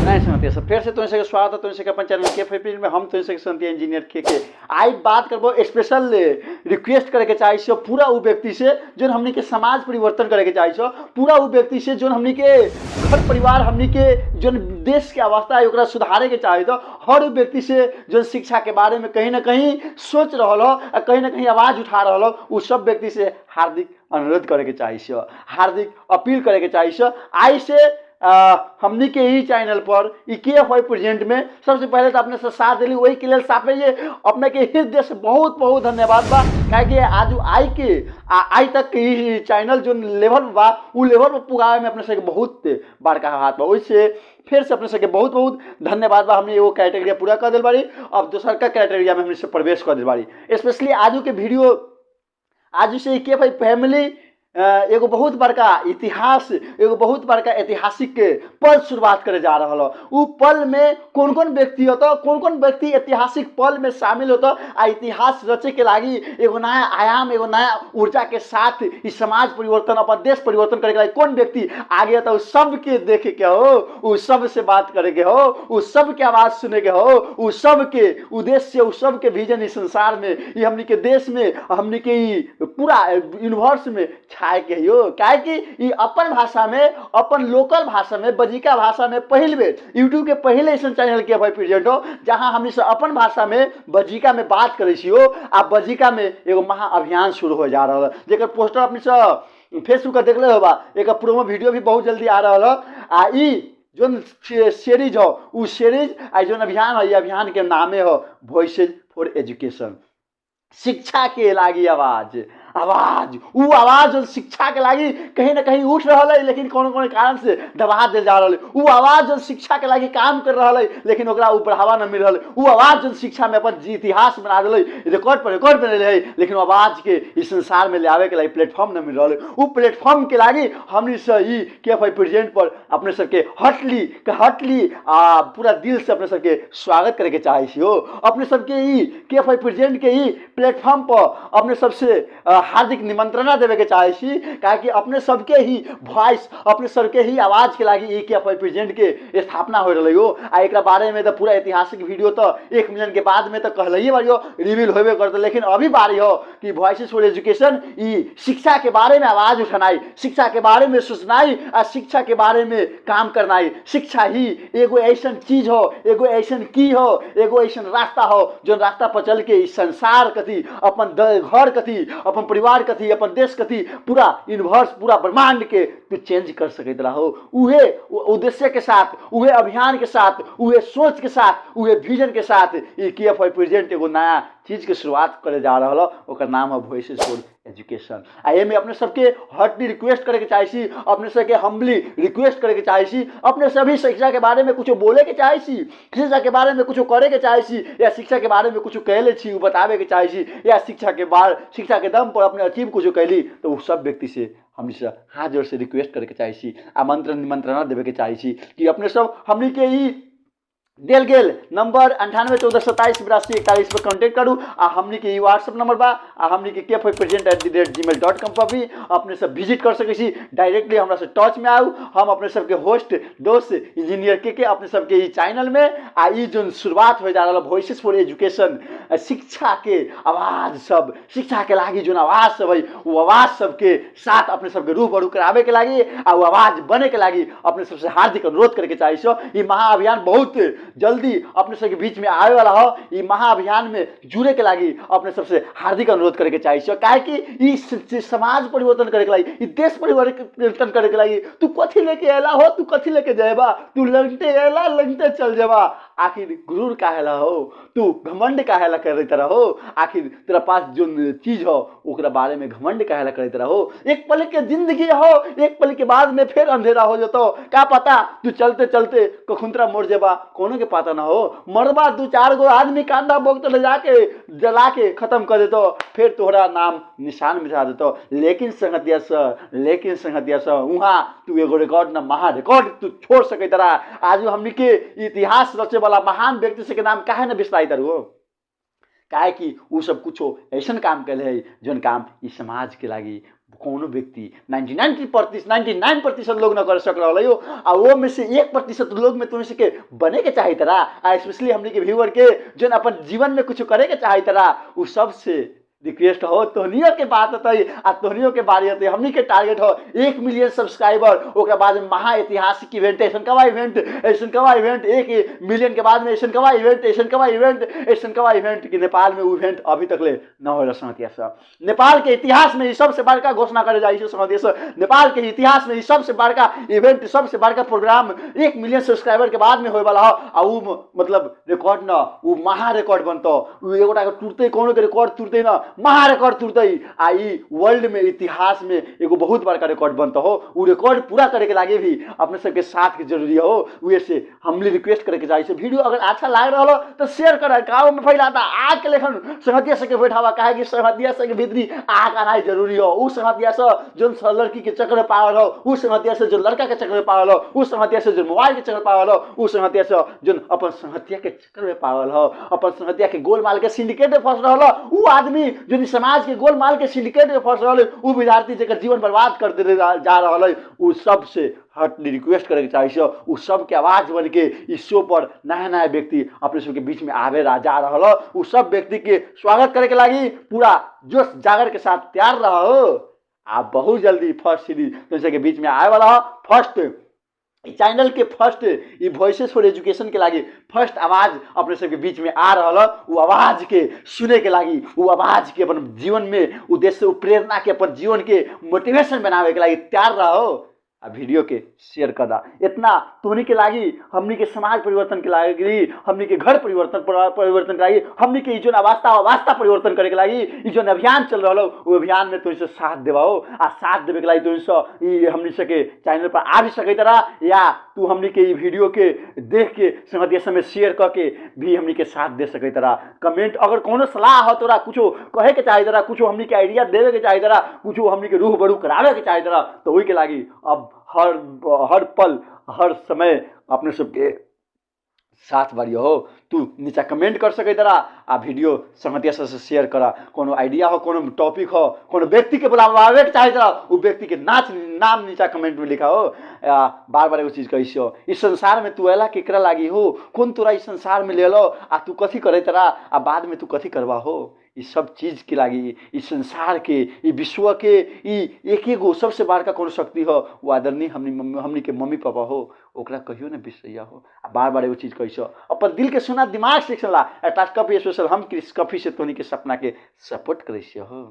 नहीं संगतिया सब फिर से तुम से स्वागत है तुम से अपन चैनल के फेपी में हम तुम से संगतिया इंजीनियर के आई बात करबो स्पेशल रिक्वेस्ट करे के चाहे छो पूरा वो व्यक्ति से जो हमनी के समाज परिवर्तन करे के चाहे छो पूरा वो व्यक्ति से जो हमनी के घर परिवार हमनी के जो देश के अवस्था है ओकरा सुधारे के चाहे तो हर वो व्यक्ति से जो शिक्षा के बारे में कहीं ना कहीं सोच रहा हो कहीं ना कहीं आवाज उठा रहा हो उस सब व्यक्ति से हार्दिक अनुरोध करे के चाहे छो हार्दिक अपील करे के चाहे छो आई से हमनी के ही चैनल पर KFY प्रेजेंट में सबसे पहले तो अपने से साथ दिली वही के लिए साफे ये अपने के हृदय से बहुत बहुत धन्यवाद बा कि आज आई तक के चैनल जो लेवल बा वो लेवल पर पुगावे में अपने से बहुत बड़का हाथ बा वैसे फिर से अपने सबके बहुत बहुत धन्यवाद बा हमने वो क्राइटेरिया पूरा कर दिल बाड़ी अब दूसर का क्राइटेरिया में हमने से प्रवेश कर दिल बाड़ी स्पेशली आज के वीडियो आज से KFY फैमिली एगो बहुत बड़का इतिहास एगो बहुत बड़का ऐतिहासिक पल शुरुआत करे जा रहा है उ पल में कौन कौन व्यक्ति होता कौन कौन व्यक्ति ऐतिहासिक पल में शामिल होता आ इतिहास रचे के लागी एगो नया आयाम एगो नया ऊर्जा के साथ इस समाज परिवर्तन अपन देश परिवर्तन करे के लागी कौन व्यक्ति आगे होता उस सब के देखे के हो उस सब से बात करे के हो उस सब के आवाज सुने के हो उस सब के उद्देश्य उस सब के विजन इस संसार में ये हमनी के देश में हमनी के पूरा यूनिवर्स में के हो क्या कि ये अपन भाषा में अपन लोकल भाषा में बजीका भाषा में पहले बेर यूट्यूब के पहले ऐसा चैनल KFY प्रेजेंट हो जहां हमने से अपन भाषा में बजीका में बात करे छी हो आ बजीका में एगो महा अभियान शुरू हो जा रहा है जेकर पोस्टर अपने से फेसबुक पर देखले होबा एक प्रोमो वीडियो भी बहुत जल्दी आ रहा है आ ई जो सीरीज हो उ सीरीज आ जो अभियान है ये अभियान के नामे हो वॉइसेज फॉर एजुकेशन शिक्षा के लागी आवाज वो आवाज जो शिक्षा के लागी कहीं ना कहीं उठ रहा है लेकिन कौन कौन कारण से दबा दे जा रहा है वो आवाज जो शिक्षा के लागी काम कर रहा है लेकिन ओकरा बढ़ावा न मिल रहा है वो आवाज जो शिक्षा में अपन इतिहास बना दिले रिकॉर्ड पर बने लेकिन आवाज के इस संसार में ले आवे के लागी प्लेटफॉर्म न मिल रहा है वो प्लेटफॉर्म के लागी हमने से ई KFY प्रेजेंट पर अपने सबके हटली पूरा दिल से अपने सबके स्वागत करे के चाहे छी हो अपने सबके ई KFY प्रेजेंट के ही प्लेटफॉर्म पर अपने सबसे हार्दिक निमंत्रणा देवे के चाहे छी कि अपने सबके ही वॉइस अपने सबके ही आवाज के लागी KFY प्रेजेंट के स्थापना हो रही हो आ एक बारे में तो पूरा ऐतिहासिक वीडियो तो 1 मिलियन के बाद में तो कहले बारी हो रिवील होबे करते लेकिन अभी बारी हो कि वॉइसेस फॉर एजुकेशन ई शिक्षा के बारे में आवाज उठनाई शिक्षा के बारे में सोचनाई आ शिक्षा के बारे में काम करनाई शिक्षा ही एगो ऐसा चीज हो एगो ऐसा की हो एगो ऐसा रास्ता हो जो रास्ता पर चल के इस संसार कथी अपन घर कथी अपन परिवार कथी अपन देश कथी पूरा यूनिवर्स पूरा ब्रह्मांड के तू चेंज कर सकते रहो उहे उद्देश्य के साथ उहे अभियान के साथ उहे सोच के साथ उहे विजन के साथ ये KFY प्रेजेंट एगो नया चीज के शुरुआत करे जा रहा है ओकर नाम है वॉइसेस फॉर एजुकेशन आ में अपने सबके हटली रिक्वेस्ट करे के चाहे छी अपने सबके हम्बली रिक्वेस्ट करे के चाहे छी अपने सभी शिक्षा के बारे में कुछ बोले के चाहे छी शिक्षा के बारे में कुछ करे के चाहे छी या शिक्षा के बारे में कुछ कहले छी वो बतावे के चाहे छी या शिक्षा के दम पर अपने अचीव कुछ कहली तो वो सब व्यक्ति से हमने से हाथ जोड़ से रिक्वेस्ट करे के चाहे छी आमंत्रण निमंत्रणा देवे के चाहे छी कि अपने सब हमने के ही दिल गेल नंबर 9814278241 पर कांटेक्ट करूँ आ हमनी के व्हाट्सएप नंबर बा आ हमनी के KFY present@gmail.com पर भी अपने सब विजिट कर सके छी डायरेक्टली हमरा से टच में आऊ हम अपने सबके होस्ट दोस्त इंजीनियर के अपने सबके ई चैनल में आ ई जो शुरुआत हो जा रहा वॉइसेस फॉर एजुकेशन शिक्षा के आवाज सब शिक्षा के लागी जो आवाज सब है वो आवाज सबके साथ अपने सबके रूबरू करावे के लागी आ वो आवाज बने के लागी अपने सबसे हार्दिक अनुरोध करे के चाहे छो ई महाअभियान बहुत जल्दी अपने सबके बीच में आवे वाला हो ये महाअभियान में जुड़े के लागी अपने सबसे हार्दिक अनुरोध करे के चाहे छो काहे कि ई समाज परिवर्तन करे के लागी ई देश परिवर्तन करे के लागी तू कथी लेके आला हो तू कथी लेके जाएबा तू लंगटे आला लंगटे चल जाबा आखिर गुरूर काहेला हो तू घमंड काहेला करे तरह हो आखिर तेरा पास जो चीज हो ओकरा बारे में घमंड काहेला करे तरह हो एक पल के जिंदगी हो एक पल के बाद में फिर अंधेरा हो जातो का पता तू चलते चलते कखुंतरा मोड़ जाबा कोनो के पता ना हो मरबा 2-4 गो आदमी कांदा बोगत ले जाके जला के खत्म कर देतो फिर तोहरा नाम निशान मिटा देतो लेकिन संगतिया स वहां तू एगो रिकॉर्ड ना महा रिकॉर्ड तू छोड़ सके तरह आज हमनी के इतिहास रचे वाला महान व्यक्ति से के नाम काहे न बिसराई तरु काहे कि वो सब कुछ ऐसा काम कैले है जौन काम इस समाज के लागी कोनो व्यक्ति 99% लोग न कर सक रहा हो आ वो में से 1% लोग में तुम्हें के बने के चाहे तरा आ स्पेशली हमने के व्यूअर के जो अपन जीवन में कुछ करे के चाहे तरा उ सबसे रिक्वेस्ट हो तोहनियों के बात होती आ तोहनियों के बारे होती हमनी के टारगेट हो 1 मिलियन सब्सक्राइबर ओकर बाद में महा ऐतिहासिक इवेंट ऐसा कवा इवेंट 1 मिलियन के बाद में ऐसा कवा इवेंट कि नेपाल में इवेंट अभी तक ले न हो रहा नेपाल के इतिहास में सबसे बड़का घोषणा करे जाए नेपाल के इतिहास में सबसे बड़का इवेंट सबसे बड़का प्रोग्राम 1 मिलियन सब्सक्राइबर के बाद में होए वाला हो मतलब रिकॉर्ड न उ महा रिकॉर्ड बनतो उ एगोटा के टूटते कोनो के रिकॉर्ड टूटते न महा रिकॉर्ड टूटते आई वर्ल्ड में इतिहास में एगो बहुत बड़का रिकॉर्ड बनता हो उ रिकॉर्ड पूरा करे के लागे भी अपने सबके साथ के जरूरी हो उहे से हमले रिक्वेस्ट करे के चाहिए वीडियो अगर अच्छा लाग रहा हो तो शेयर कर गाँव में फैलाता आग के लेखन संगतिया से के बैठावा काहे कि संगतिया से के भीतरी आग आना जरूरी हो उ संगतिया से जो लड़की के चक्कर में पावल हो उ संगतिया से जो लड़का के चक्कर में पावल हो उ संगतिया से जो मोबाइल के चक्कर में पावल हो उ संगतिया से जो अपन संगतिया के चक्कर में पावल हो अपन संगतिया के गोलमाल के सिंडिकेट में फंस रहा हो उ आदमी जो समाज के गोलमाल के सिंडिकेट में फंस रहा है उ विद्यार्थी जगह जीवन बर्बाद कर दे जा रहा है उ सबसे हट रिक्वेस्ट करे के चाहिए उ सब के आवाज बन के इस शो पर नया नया व्यक्ति अपने सबके बीच में आवे जा रहा है उ सब व्यक्ति के स्वागत करे के लागी पूरा जोश जागर के साथ तैयार रहा हो आप बहुत जल्दी फर्स्ट सीरीज तो के बीच में आए वाला हो फर्स्ट चैनल के फर्स्ट ये वॉइसेस फॉर एजुकेशन के लागी फर्स्ट आवाज अपने सबके बीच में आ रहा है वो आवाज के सुने के लागी वो आवाज के अपन जीवन में उद्देश्य प्रेरणा के अपन जीवन के मोटिवेशन बनावे के लागी तैयार रहो वीडियो के शेयर कर दा इतना तोहनी के लागी हमनी के समाज परिवर्तन के लागी हमनी के घर परिवर्तन के लागी हमनी के जो अवस्था परिवर्तन करे के लागी जो अभियान चल रहा हो वो अभियान में तुझसे साथ देवाओ आ साथ देवे के लागी तुझसे हमनी से के चैनल पर आ भी सके तरह या तू हमनी के वीडियो के देख के संगतिया समय शेयर करके भी हमनी के साथ दे सके तरह कमेंट अगर कोनो सलाह हो तोरा कुछो कहे के चाहे तरह कुछो हमनी के आइडिया देवे के चाहे तरह कुछो हमनी के रूह बड़ू करावे के चाहे तरह तो वही के लागी अब हर पल हर समय अपने सबके साथ बारी हो तू नीचा कमेंट कर सके तरह आ वीडियो संगतिया से शेयर करा कोनो आइडिया हो कोनो टॉपिक हो कोनो व्यक्ति के बुलावे के चाहे तरह वो व्यक्ति के नाम नीचा कमेंट में लिखा हो बार बार एगो चीज कही हो इस संसार में तू एला केकरा लागी हो कौन तोरा इस संसार में ले लो आ तू कथी करे तरह आ बाद में तू कथी करवा हो इस सब चीज के लागी इस संसार के ई विश्व के एक एगो सबसे बड़का कौन शक्ति हो वो आदरणीय हमनी के मम्मी पापा हो ओकरा कहियो ना बिसैया हो बार बार एगो चीज कही अपन दिल के सुना दिमाग से सुनला टास्क कॉफी स्पेशल हम क्रिस कॉफी से तोनी के सपना के सपोर्ट करे हो।